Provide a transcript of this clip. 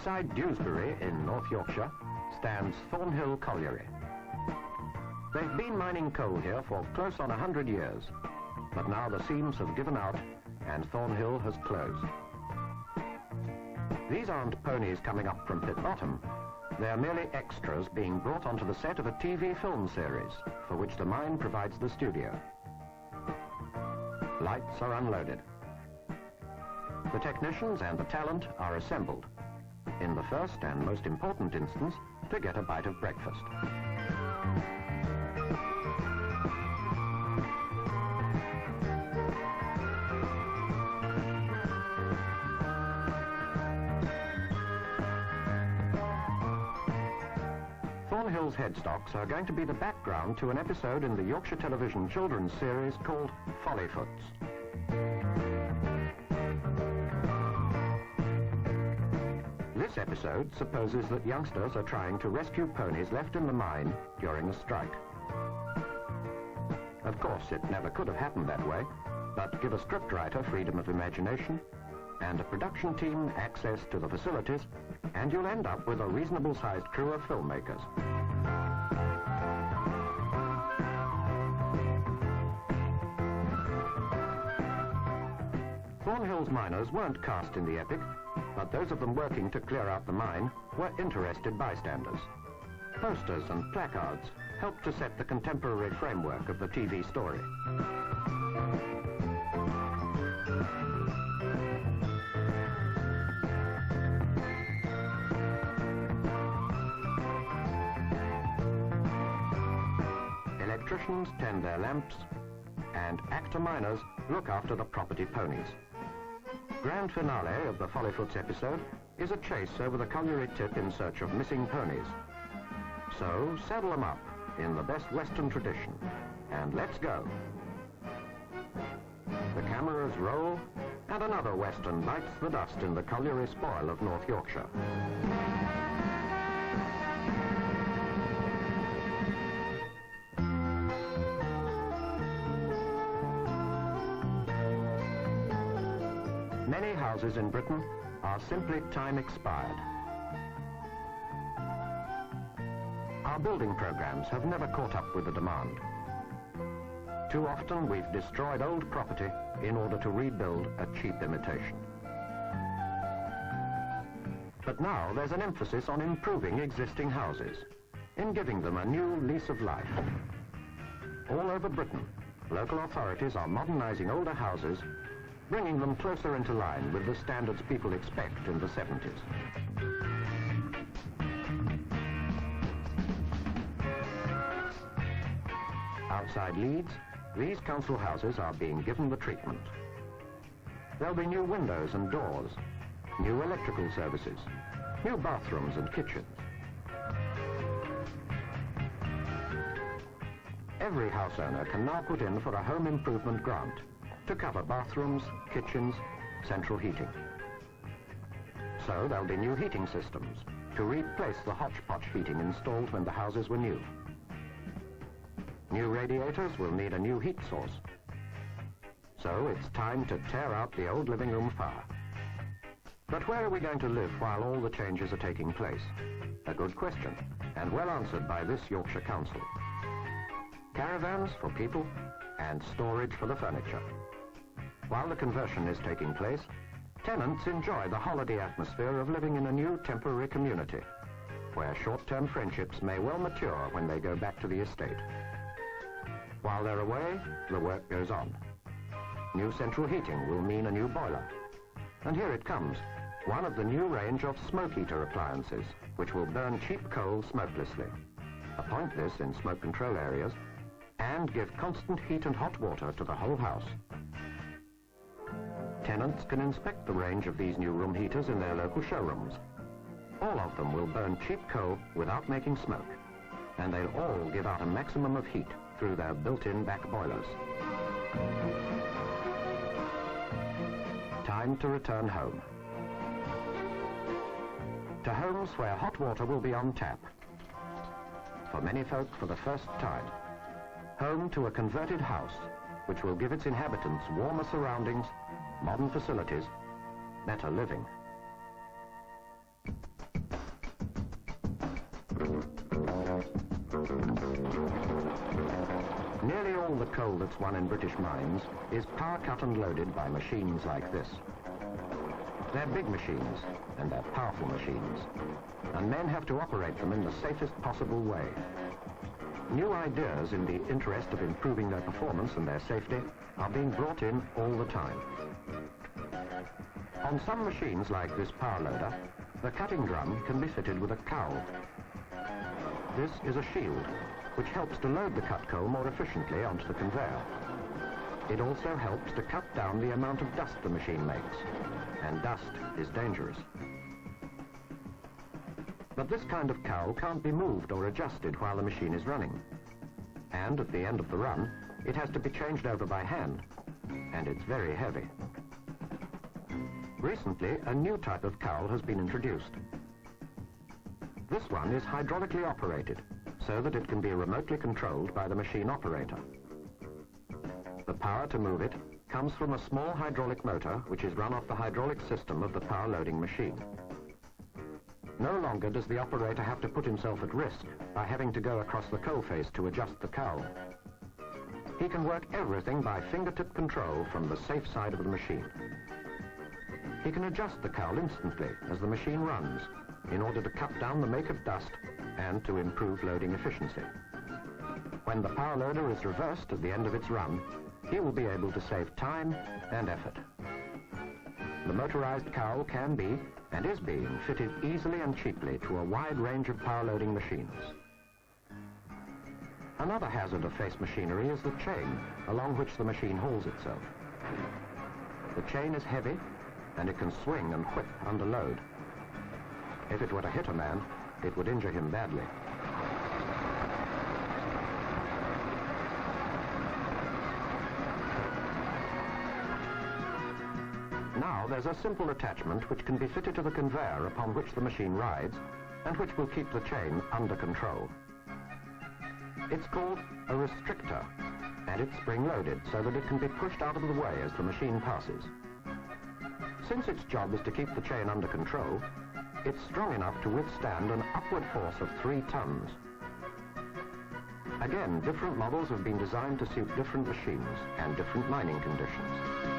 Beside Dewsbury in North Yorkshire stands Thornhill Colliery. They've been mining coal here for close on 100 years, but now the seams have given out and Thornhill has closed. These aren't ponies coming up from pit bottom. They're merely extras being brought onto the set of a TV film series for which the mine provides the studio. Lights are unloaded. The technicians and the talent are assembled, in the first and most important instance, to get a bite of breakfast. Thornhill's headstocks are going to be the background to an episode in the Yorkshire Television children's series called Follyfoots. This episode supposes that youngsters are trying to rescue ponies left in the mine during a strike. Of course, it never could have happened that way, but give a scriptwriter freedom of imagination and a production team access to the facilities, and you'll end up with a reasonable-sized crew of filmmakers. Thornhill's miners weren't cast in the epic, but those of them working to clear out the mine were interested bystanders. Posters and placards helped to set the contemporary framework of the TV story. Electricians tend their lamps, and actor miners look after the property ponies. Grand finale of the Follyfoots episode is a chase over the colliery tip in search of missing ponies. So saddle them up in the best Western tradition, and let's go. The cameras roll, and another Western bites the dust in the colliery spoil of North Yorkshire. Many houses in Britain are simply time expired. Our building programs have never caught up with the demand. Too often we've destroyed old property in order to rebuild a cheap imitation. But now there's an emphasis on improving existing houses, in giving them a new lease of life. All over Britain, local authorities are modernizing older houses, bringing them closer into line with the standards people expect in the 70s. Outside Leeds, these council houses are being given the treatment. There'll be new windows and doors, new electrical services, new bathrooms and kitchens. Every house owner can now put in for a home improvement grant to cover bathrooms, kitchens, central heating. So there'll be new heating systems to replace the hodgepodge heating installed when the houses were new. New radiators will need a new heat source. So it's time to tear out the old living room fire. But where are we going to live while all the changes are taking place? A good question, and well answered by this Yorkshire Council. Caravans for people and storage for the furniture. While the conversion is taking place, tenants enjoy the holiday atmosphere of living in a new temporary community, where short-term friendships may well mature when they go back to the estate. While they're away, the work goes on. New central heating will mean a new boiler. And here it comes, one of the new range of smoke heater appliances, which will burn cheap coal smokelessly. Appoint this in smoke control areas, and give constant heat and hot water to the whole house. Tenants can inspect the range of these new room heaters in their local showrooms. All of them will burn cheap coal without making smoke, and they'll all give out a maximum of heat through their built-in back boilers. Time to return home. To homes where hot water will be on tap. For many folk, for the first time. Home to a converted house, which will give its inhabitants warmer surroundings, modern facilities, better living. coal that's won in British mines is power cut and loaded by machines like this. They're big machines, and they're powerful machines, and men have to operate them in the safest possible way. New ideas in the interest of improving their performance and their safety are being brought in all the time. On some machines like this power loader, the cutting drum can be fitted with a cowl. This is a shield, which helps to load the cut coal more efficiently onto the conveyor. It also helps to cut down the amount of dust the machine makes, and dust is dangerous. But this kind of cowl can't be moved or adjusted while the machine is running. And at the end of the run, it has to be changed over by hand, and it's very heavy. Recently, a new type of cowl has been introduced. This one is hydraulically operated, so that it can be remotely controlled by the machine operator. The power to move it comes from a small hydraulic motor which is run off the hydraulic system of the power loading machine. No longer does the operator have to put himself at risk by having to go across the coal face to adjust the cowl. He can work everything by fingertip control from the safe side of the machine. He can adjust the cowl instantly as the machine runs in order to cut down the make of dust and to improve loading efficiency. When the power loader is reversed at the end of its run, he will be able to save time and effort. The motorized cowl can be, and is being, fitted easily and cheaply to a wide range of power loading machines. Another hazard of face machinery is the chain along which the machine hauls itself. The chain is heavy, and it can swing and whip under load. If it were to hit a man, it would injure him badly. Now there's a simple attachment which can be fitted to the conveyor upon which the machine rides and which will keep the chain under control. It's called a restrictor, and it's spring-loaded so that it can be pushed out of the way as the machine passes. Since its job is to keep the chain under control, it's strong enough to withstand an upward force of 3 tons. Again, different models have been designed to suit different machines and different mining conditions.